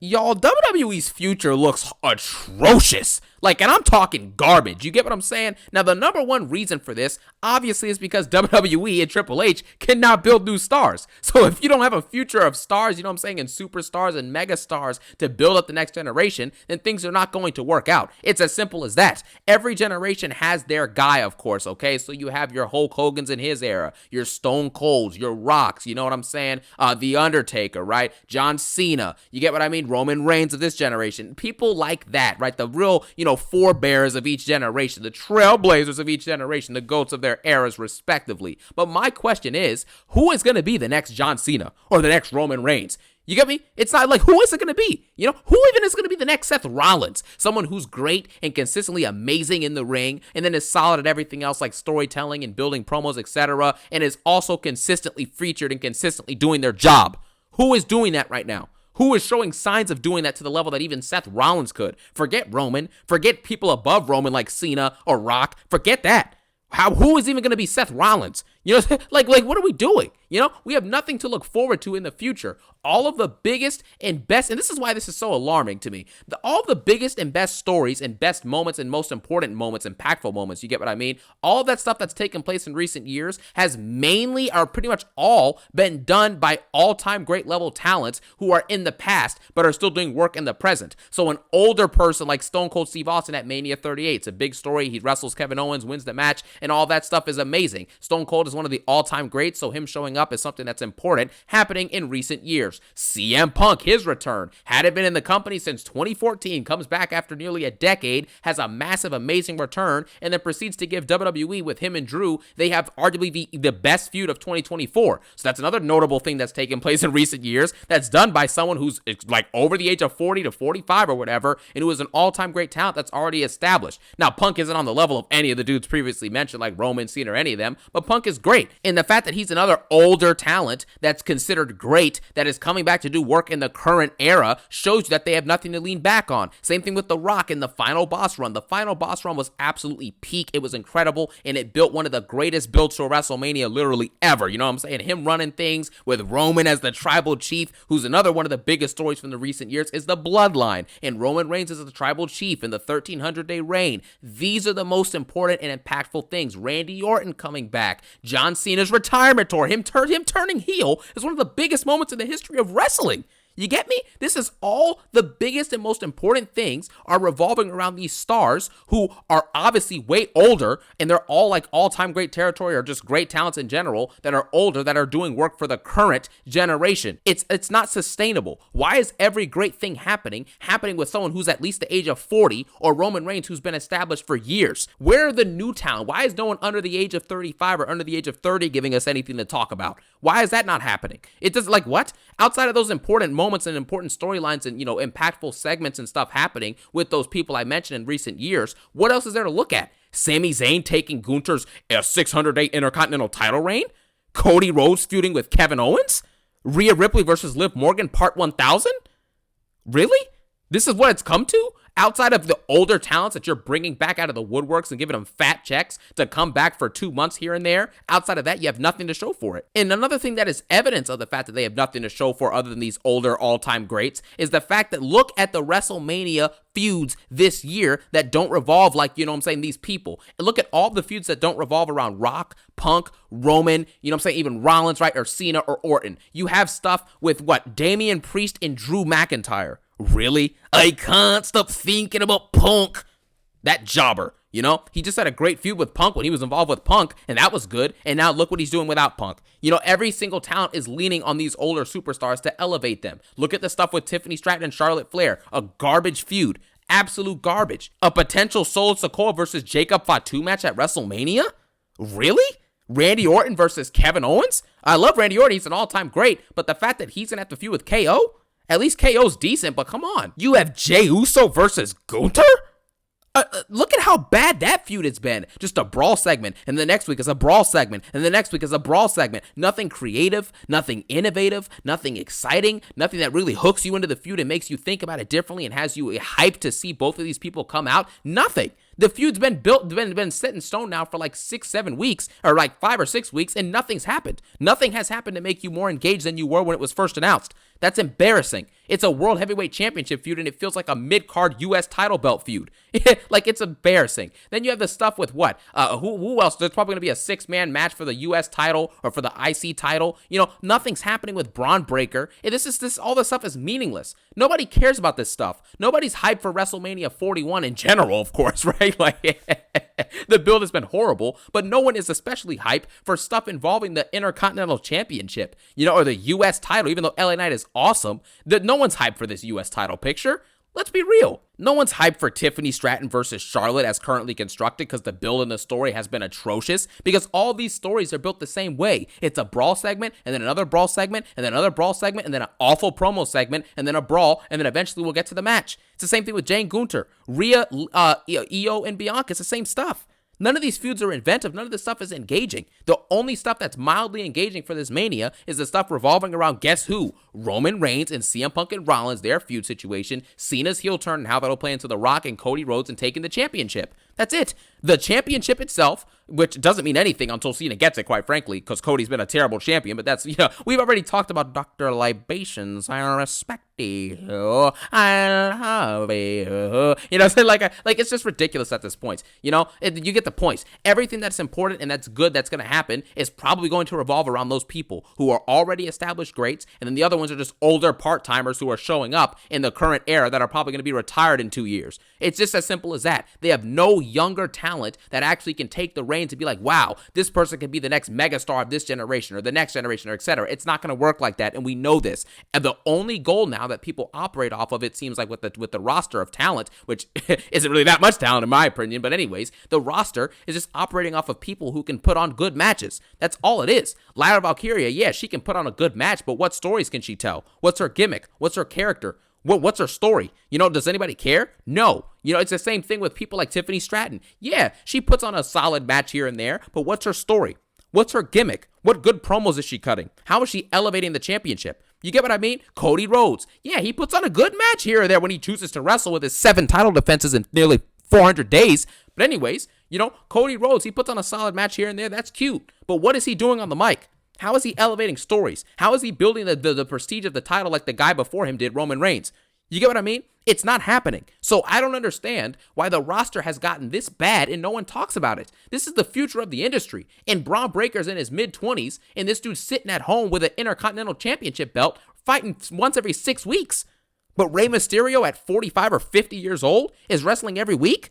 Y'all, WWE's future looks atrocious. And I'm talking garbage. You get what I'm saying? Now, the number one reason for this, obviously, is because WWE and Triple H cannot build new stars. So if you don't have a future of stars, you know what I'm saying, and superstars and mega stars to build up the next generation, then things are not going to work out. It's as simple as that. Every generation has their guy, of course, okay? So you have your Hulk Hogan's in his era, your Stone Colds, your Rocks, you know what I'm saying? The Undertaker, right? John Cena, you get what I mean? Roman Reigns of this generation. People like that, right? The real, forebears of each generation, the trailblazers of each generation, the goats of their eras, respectively. But my question is, who is going to be the next John Cena or the next Roman Reigns? You get me? It's not like, who is it going to be? Who even is going to be the next Seth Rollins? Someone who's great and consistently amazing in the ring, and then is solid at everything else like storytelling and building promos, etc., and is also consistently featured and consistently doing their job. Who is doing that right now? Who is showing signs of doing that to the level that even Seth Rollins could? Forget Roman. Forget people above Roman like Cena or Rock. Forget that. Who is even going to be Seth Rollins? Like what are we doing? We have nothing to look forward to in the future. All of the biggest and best, and this is why this is so alarming to me, all of the biggest and best stories and best moments and most important moments, impactful moments, you get what I mean? All of that stuff that's taken place in recent years has mainly, or pretty much all, been done by all-time great level talents who are in the past, but are still doing work in the present. So an older person like Stone Cold Steve Austin at Mania 38, it's a big story. He wrestles Kevin Owens, wins the match, and all that stuff is amazing. Stone Cold is one of the all-time greats, so him showing up is something that's important happening in recent years. CM Punk, his return, hadn't been in the company since 2014, comes back after nearly a decade, has a massive, amazing return, and then proceeds to give WWE with him and Drew, they have arguably the best feud of 2024. So that's another notable thing that's taken place in recent years that's done by someone who's like over the age of 40 to 45 or whatever, and who is an all-time great talent that's already established. Now, Punk isn't on the level of any of the dudes previously mentioned, like Roman, Cena, or any of them, but Punk is great. And the fact that he's another older talent that's considered great, that is coming back to do work in the current era, shows you that they have nothing to lean back on. Same thing with The Rock in the Final Boss run. The Final Boss run was absolutely peak. It was incredible, and it built one of the greatest builds to a WrestleMania literally ever. You know what I'm saying? Him running things with Roman as the tribal chief, who's another one of the biggest stories from the recent years, is the Bloodline, and Roman Reigns is the tribal chief in the 1300-day reign. These are the most important and impactful things. Randy Orton coming back, John Cena's retirement tour, him turning heel is one of the biggest moments in the history of wrestling. You get me? This is all the biggest and most important things are revolving around these stars who are obviously way older, and they're all like all-time great territory or just great talents in general that are older, that are doing work for the current generation. It's not sustainable. Why is every great thing happening with someone who's at least the age of 40 or Roman Reigns who's been established for years? Where are the new talent? Why is no one under the age of 35 or under the age of 30 giving us anything to talk about? Why is that not happening? It does, like, what? Outside of those important moments and important storylines and, impactful segments and stuff happening with those people I mentioned in recent years, what else is there to look at? Sami Zayn taking Gunther's 600-day Intercontinental title reign? Cody Rhodes feuding with Kevin Owens? Rhea Ripley versus Liv Morgan part 1000? Really? This is what it's come to? Outside of the older talents that you're bringing back out of the woodworks and giving them fat checks to come back for 2 months here and there, outside of that, you have nothing to show for it. And another thing that is evidence of the fact that they have nothing to show for other than these older all-time greats is the fact that look at the WrestleMania feuds this year that don't revolve like, these people. And look at all the feuds that don't revolve around Rock, Punk, Roman, even Rollins, right, or Cena or Orton. You have stuff with Damian Priest and Drew McIntyre. Really? I can't stop thinking about Punk. That jobber, he just had a great feud with Punk when he was involved with Punk, and that was good, and now look what he's doing without Punk. Every single talent is leaning on these older superstars to elevate them. Look at the stuff with Tiffany Stratton and Charlotte Flair, a garbage feud, absolute garbage. A potential Solo Sikoa versus Jacob Fatu match at WrestleMania? Really? Randy Orton versus Kevin Owens? I love Randy Orton, he's an all-time great, but the fact that he's gonna have to feud with KO? At least KO's decent, but come on. You have Jey Uso versus Gunther? Look at how bad that feud has been. Just a brawl segment, and the next week is a brawl segment, and the next week is a brawl segment. Nothing creative, nothing innovative, nothing exciting, nothing that really hooks you into the feud and makes you think about it differently and has you hyped to see both of these people come out. Nothing. The feud's been set in stone now for like 6-7 weeks, or like 5 or 6 weeks, and nothing's happened. Nothing has happened to make you more engaged than you were when it was first announced. That's embarrassing. It's a World Heavyweight Championship feud, and it feels like a mid-card U.S. title belt feud. Like, it's embarrassing. Then you have the stuff with what? Who else? There's probably going to be a 6-man match for the U.S. title or for the IC title. Nothing's happening with Braun Breaker. All this stuff is meaningless. Nobody cares about this stuff. Nobody's hyped for WrestleMania 41 in general, of course, right? Like, the build has been horrible, but no one is especially hyped for stuff involving the Intercontinental Championship, or the U.S. title, even though LA Knight is awesome. No one's hyped for this U.S. title picture. Let's be real. No one's hyped for Tiffany Stratton versus Charlotte as currently constructed because the build in the story has been atrocious, because all these stories are built the same way. It's a brawl segment, and then another brawl segment, and then another brawl segment, and then an awful promo segment, and then a brawl, and then eventually we'll get to the match. It's the same thing with Jane Gunter, Rhea, Io, and Bianca. It's the same stuff. None of these feuds are inventive. None of this stuff is engaging. The only stuff that's mildly engaging for this Mania is the stuff revolving around, guess who? Roman Reigns and CM Punk and Rollins, their feud situation, Cena's heel turn and how that'll play into The Rock and Cody Rhodes and taking the championship. That's it. The championship itself, which doesn't mean anything until Cena gets it, quite frankly, because Cody's been a terrible champion, but that's, we've already talked about Dr. Libations. I respect you. I love you. It's just ridiculous at this point. You get the points. Everything that's important and that's good that's going to happen is probably going to revolve around those people who are already established greats, and then the other ones are just older part-timers who are showing up in the current era that are probably going to be retired in 2 years. It's just as simple as that. They have no younger talent that actually can take the reins and be like, wow, this person can be the next megastar of this generation or the next generation or etc. It's not going to work like that, and we know this. And the only goal now that people operate off of, it seems like with the roster of talent, which isn't really that much talent in my opinion, but anyways, the roster is just operating off of people who can put on good matches. That's all it is. Lyra Valkyria, yeah, she can put on a good match, but what stories can she tell? What's her gimmick? What's her character? What's her story? Does anybody care? No. It's the same thing with people like Tiffany Stratton. Yeah, she puts on a solid match here and there, but what's her story? What's her gimmick? What good promos is she cutting? How is she elevating the championship? You get what I mean? Cody Rhodes. Yeah, he puts on a good match here or there when he chooses to wrestle with his 7 title defenses in nearly 400 days. But anyways, Cody Rhodes, he puts on a solid match here and there. That's cute. But what is he doing on the mic? How is he elevating stories? How is he building the prestige of the title like the guy before him did, Roman Reigns? You get what I mean? It's not happening. So I don't understand why the roster has gotten this bad and no one talks about it. This is the future of the industry. And Braun Breaker's in his mid-20s, and this dude's sitting at home with an Intercontinental Championship belt, fighting once every 6 weeks. But Rey Mysterio at 45 or 50 years old is wrestling every week?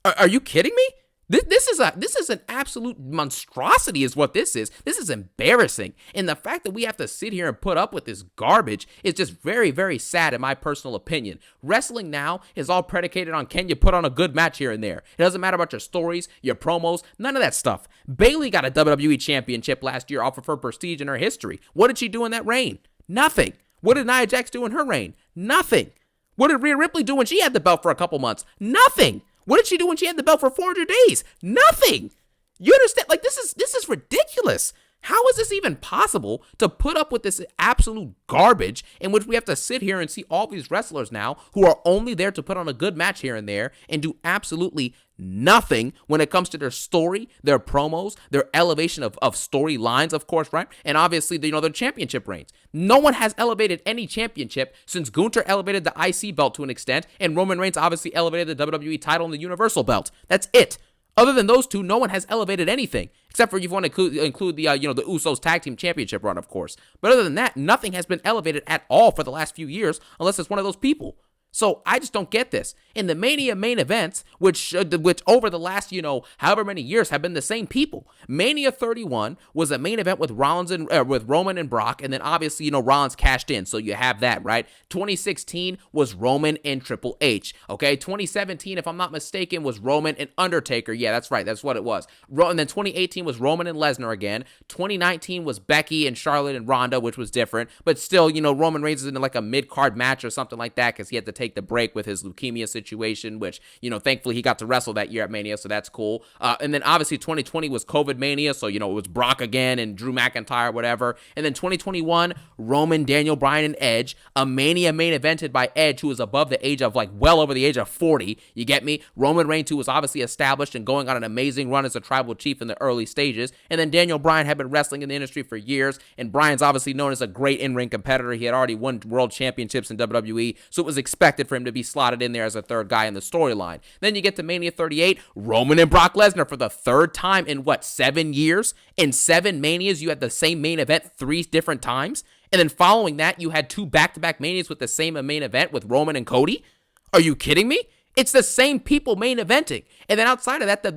Are you kidding me? This is an absolute monstrosity is what this is. This is embarrassing. And the fact that we have to sit here and put up with this garbage is just very, very sad in my personal opinion. Wrestling now is all predicated on, can you put on a good match here and there? It doesn't matter about your stories, your promos, none of that stuff. Bayley got a WWE championship last year off of her prestige and her history. What did she do in that reign? Nothing. What did Nia Jax do in her reign? Nothing. What did Rhea Ripley do when she had the belt for a couple months? Nothing. What did she do when she had the belt for 400 days? Nothing. You understand? Like, this is ridiculous. How is this even possible to put up with this absolute garbage in which we have to sit here and see all these wrestlers now who are only there to put on a good match here and there and do absolutely nothing when it comes to their story, their promos, their elevation of storylines, of course, right? And obviously, their championship reigns. No one has elevated any championship since Gunther elevated the IC belt to an extent, and Roman Reigns obviously elevated the WWE title and the Universal belt. That's it. Other than those two, no one has elevated anything, except for you want to include the the Usos Tag Team Championship run, of course. But other than that, nothing has been elevated at all for the last few years, unless it's one of those people. So I just don't get this. In the Mania main events, which over the last, however many years have been the same people. Mania 31 was a main event with Rollins and with Roman and Brock, and then obviously, Rollins cashed in, so you have that, right? 2016 was Roman and Triple H, okay? 2017, if I'm not mistaken, was Roman and Undertaker. Yeah, that's right. That's what it was. And then 2018 was Roman and Lesnar again. 2019 was Becky and Charlotte and Ronda, which was different, but still, Roman Reigns is in like a mid-card match or something like that because he had to take take the break with his leukemia situation, which, thankfully he got to wrestle that year at Mania, so that's cool. And then obviously 2020 was COVID Mania, so, it was Brock again and Drew McIntyre, whatever. And then 2021, Roman, Daniel Bryan, and Edge, a Mania main evented by Edge, who was above the age of, well over the age of 40, you get me? Roman Reigns, who was obviously established and going on an amazing run as a tribal chief in the early stages. And then Daniel Bryan had been wrestling in the industry for years, and Bryan's obviously known as a great in-ring competitor. He had already won world championships in WWE, so it was expected for him to be slotted in there as a third guy in the storyline. Then you get to Mania 38, Roman and Brock Lesnar for the third time in 7 years? In 7 Manias, you had the same main event 3 different times? And then following that, you had 2 back-to-back Manias with the same main event with Roman and Cody? Are you kidding me? It's the same people main eventing. And then outside of that, if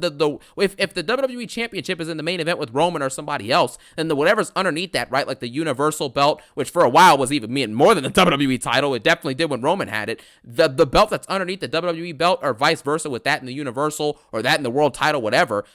the WWE Championship is in the main event with Roman or somebody else, then whatever's underneath that, right, like the Universal belt, which for a while was even more than the WWE title, it definitely did when Roman had it, the belt that's underneath the WWE belt, or vice versa with that in the Universal or that in the world title, whatever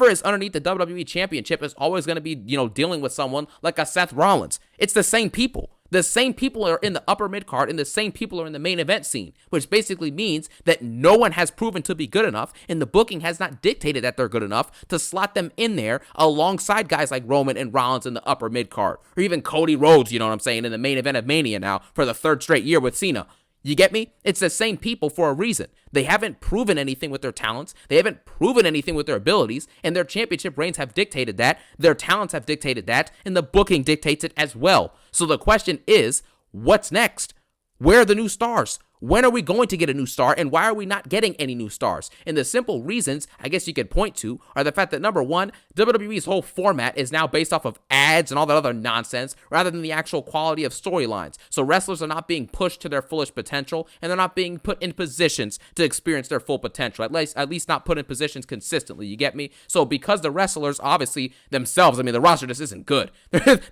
is underneath the WWE Championship is always going to be, dealing with someone like a Seth Rollins. It's the same people. The same people are in the upper mid-card, and the same people are in the main event scene, which basically means that no one has proven to be good enough, and the booking has not dictated that they're good enough to slot them in there alongside guys like Roman and Rollins in the upper mid-card, or even Cody Rhodes, in the main event of Mania now for the 3rd straight year with Cena. You get me? It's the same people for a reason. They haven't proven anything with their talents. They haven't proven anything with their abilities, and their championship reigns have dictated that. Their talents have dictated that, and the booking dictates it as well. So the question is, what's next? Where are the new stars? When are we going to get a new star, and why are we not getting any new stars? And the simple reasons, I guess you could point to, are the fact that, number one, WWE's whole format is now based off of ads and all that other nonsense, rather than the actual quality of storylines. So wrestlers are not being pushed to their fullest potential, and they're not being put in positions to experience their full potential, at least not put in positions consistently, you get me? So because the wrestlers, obviously, themselves, the roster just isn't good.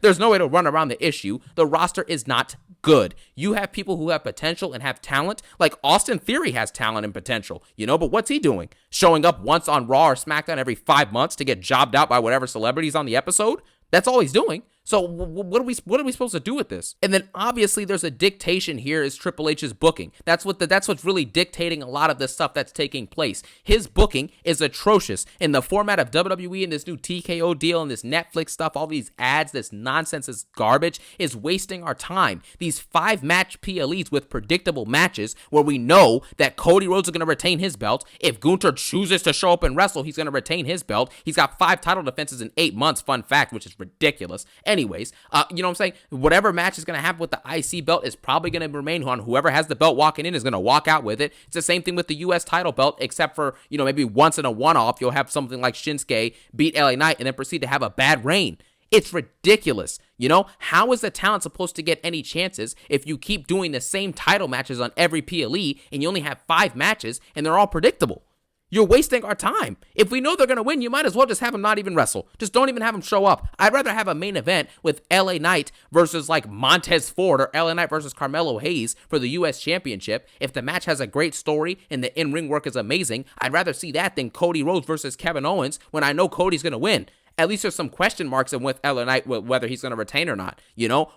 There's no way to run around the issue. The roster is not good. You have people who have potential and have talent, like Austin Theory has talent and potential, but what's he doing? Showing up once on Raw or SmackDown every 5 months to get jobbed out by whatever celebrities on the episode? That's all he's doing. So what are we supposed to do with this? And then obviously there's a dictation here is Triple H's booking. That's what's really dictating a lot of the stuff that's taking place. His booking is atrocious in the format of WWE and this new TKO deal and this Netflix stuff, all these ads, this nonsense, this garbage is wasting our time. These 5-match PLEs with predictable matches where we know that Cody Rhodes is going to retain his belt. If Gunther chooses to show up and wrestle, he's going to retain his belt. He's got 5 title defenses in 8 months, fun fact, which is ridiculous. Anyways, you know what I'm saying? Whatever match is going to happen with the IC belt is probably going to remain on. Whoever has the belt walking in is going to walk out with it. It's the same thing with the US title belt, except for, maybe once in a one-off, you'll have something like Shinsuke beat LA Knight and then proceed to have a bad reign. It's ridiculous. How is the talent supposed to get any chances if you keep doing the same title matches on every PLE and you only have 5 matches and they're all predictable? You're wasting our time. If we know they're going to win, you might as well just have them not even wrestle. Just don't even have them show up. I'd rather have a main event with LA Knight versus like Montez Ford or LA Knight versus Carmelo Hayes for the US Championship. If the match has a great story and the in-ring work is amazing, I'd rather see that than Cody Rhodes versus Kevin Owens when I know Cody's going to win. At least there's some question marks with LA Knight whether he's going to retain or not.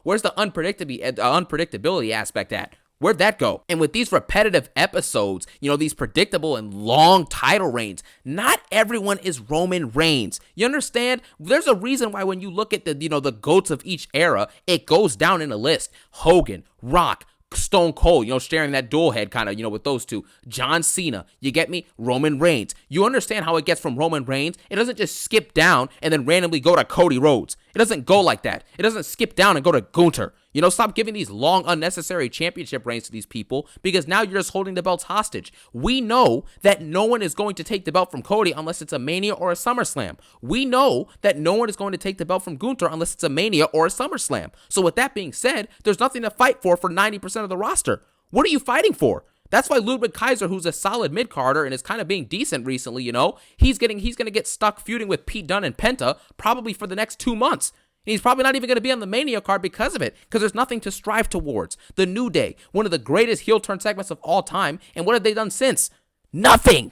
Where's the unpredictability aspect at? Where'd that go? And with these repetitive episodes, these predictable and long title reigns, not everyone is Roman Reigns. You understand? There's a reason why when you look at the GOATs of each era, it goes down in a list. Hogan, Rock, Stone Cold, sharing that dual head kind of, with those two. John Cena, you get me? Roman Reigns. You understand how it gets from Roman Reigns? It doesn't just skip down and then randomly go to Cody Rhodes. It doesn't go like that. It doesn't skip down and go to Gunther. Stop giving these long, unnecessary championship reigns to these people because now you're just holding the belts hostage. We know that no one is going to take the belt from Cody unless it's a Mania or a SummerSlam. We know that no one is going to take the belt from Gunther unless it's a Mania or a SummerSlam. So with that being said, there's nothing to fight for 90% of the roster. What are you fighting for? That's why Ludwig Kaiser, who's a solid mid-carder and is kind of being decent recently, he's going to get stuck feuding with Pete Dunne and Penta probably for the next 2 months. And he's probably not even going to be on the Mania card because of it, because there's nothing to strive towards. The New Day, one of the greatest heel turn segments of all time, and what have they done since? Nothing.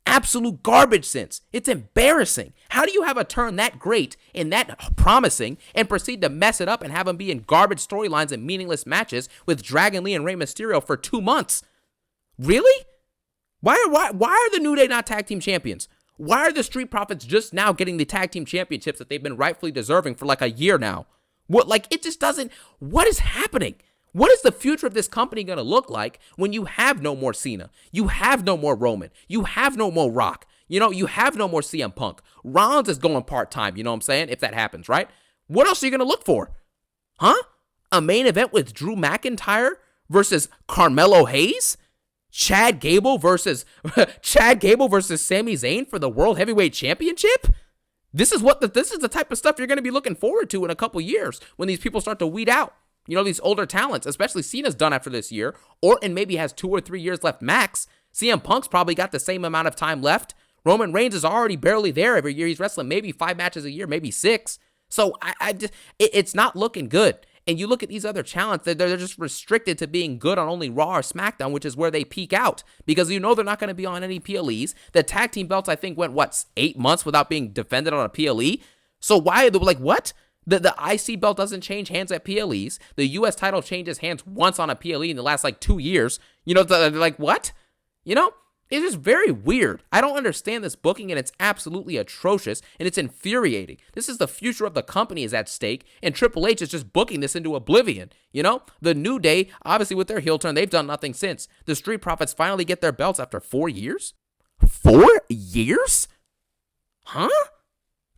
Absolute garbage since. It's embarrassing. How do you have a turn that great and that promising and proceed to mess it up and have them be in garbage storylines and meaningless matches with Dragon Lee and Rey Mysterio for 2 months? Really? Why are the New Day not tag team champions? Why are the Street Profits just now getting the tag team championships that they've been rightfully deserving for like a year now? It just doesn't, what is happening? What is the future of this company going to look like when you have no more Cena? You have no more Roman. You have no more Rock. You have no more CM Punk. Rollins is going part-time, you know what I'm saying? If that happens, right? What else are you going to look for? Huh? A main event with Drew McIntyre versus Carmelo Hayes? Chad Gable versus Sami Zayn for the World Heavyweight Championship? This is the type of stuff you're going to be looking forward to in a couple years when these people start to weed out. These older talents, especially Cena's done after this year. Orton maybe has 2 or 3 years left max. CM Punk's probably got the same amount of time left. Roman Reigns is already barely there every year. He's wrestling maybe 5 matches a year, maybe 6. So it's not looking good. And you look at these other talents, they're just restricted to being good on only Raw or SmackDown, which is where they peak out. Because they're not going to be on any PLEs. The tag team belts, I think, went, 8 months without being defended on a PLE? So why, what? The IC belt doesn't change hands at PLEs. The US title changes hands once on a PLE in the last 2 years. What? It's just very weird. I don't understand this booking, and it's absolutely atrocious, and it's infuriating. This is the future of the company is at stake, and Triple H is just booking this into oblivion. The New Day, obviously with their heel turn, they've done nothing since. The Street Profits finally get their belts after 4 years? 4 years? Huh?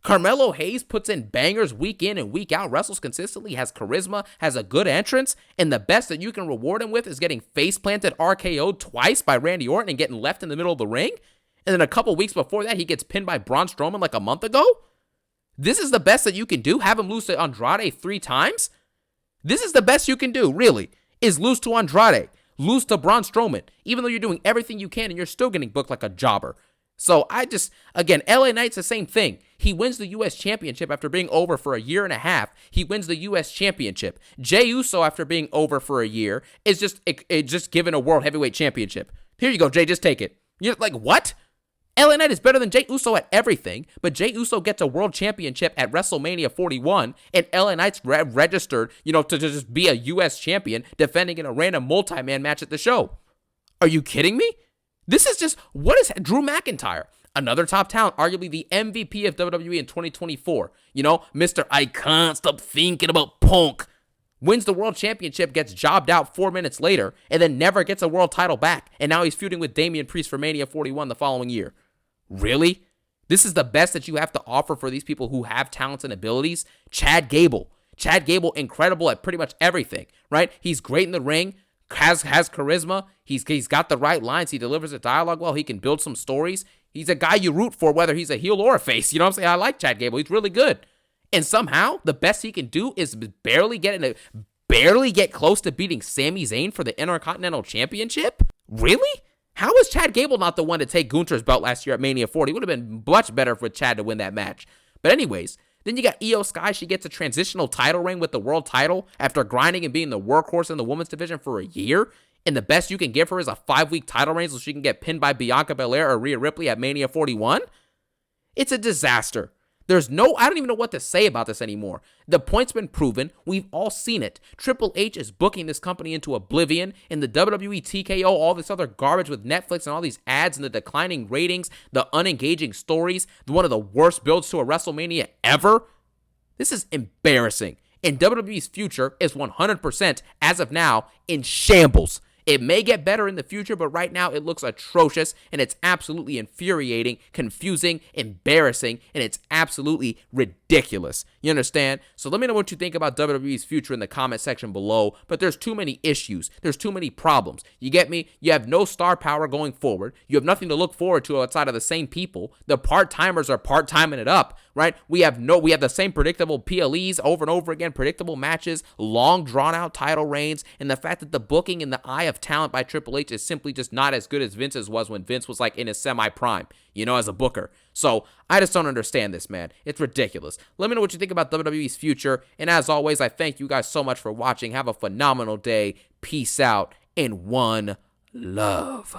Carmelo Hayes puts in bangers week in and week out, wrestles consistently, has charisma, has a good entrance, and the best that you can reward him with is getting face-planted RKO'd twice by Randy Orton and getting left in the middle of the ring? And then a couple weeks before that, he gets pinned by Braun Strowman like a month ago? This is the best that you can do? Have him lose to Andrade 3 times? This is the best you can do, really, is lose to Andrade, lose to Braun Strowman, even though you're doing everything you can and you're still getting booked like a jobber. So again, LA Knight's the same thing. He wins the U.S. Championship after being over for a year and a half. He wins the U.S. Championship. Jey Uso, after being over for a year, is just given a World Heavyweight Championship. Here you go, Jey, just take it. You're like, what? LA Knight is better than Jey Uso at everything, but Jey Uso gets a World Championship at WrestleMania 41, and LA Knight's registered, to just be a U.S. champion defending in a random multi-man match at the show. Are you kidding me? This is just, what is Drew McIntyre? Another top talent, arguably the MVP of WWE in 2024. Mr. I can't stop thinking about Punk. Wins the world championship, gets jobbed out 4 minutes later, and then never gets a world title back. And now he's feuding with Damian Priest for Mania 41 the following year. Really? This is the best that you have to offer for these people who have talents and abilities? Chad Gable, incredible at pretty much everything, right? He's great in the ring. Has charisma. He's got the right lines. He delivers a dialogue well. He can build some stories. He's a guy you root for, whether he's a heel or a face. You know what I'm saying? I like Chad Gable. He's really good. And somehow, the best he can do is barely get close to beating Sami Zayn for the Intercontinental Championship? Really? How is Chad Gable not the one to take Gunther's belt last year at Mania 40? It would have been much better for Chad to win that match. But anyways, then you got Io Sky. She gets a transitional title reign with the world title after grinding and being the workhorse in the women's division for a year. And the best you can give her is a 5-week title reign so she can get pinned by Bianca Belair or Rhea Ripley at Mania 41? It's a disaster. I don't even know what to say about this anymore. The point's been proven. We've all seen it. Triple H is booking this company into oblivion, and the WWE TKO, all this other garbage with Netflix and all these ads and the declining ratings, the unengaging stories, one of the worst builds to a WrestleMania ever. This is embarrassing. And WWE's future is 100%, as of now, in shambles. It may get better in the future, but right now it looks atrocious, and it's absolutely infuriating, confusing, embarrassing, and it's absolutely ridiculous. You understand? So let me know what you think about WWE's future in the comment section below, but there's too many issues. There's too many problems. You get me? You have no star power going forward. You have nothing to look forward to outside of the same people. The part-timers are part-timing it up, right? We have the same predictable PLEs over and over again, predictable matches, long drawn-out title reigns, and the fact that the booking in the eye of talent by Triple H is simply just not as good as Vince's was when Vince was in his semi-prime, as a booker. So I just don't understand this, man. It's ridiculous. Let me know what you think about WWE's future. And as always, I thank you guys so much for watching. Have a phenomenal day. Peace out and one love.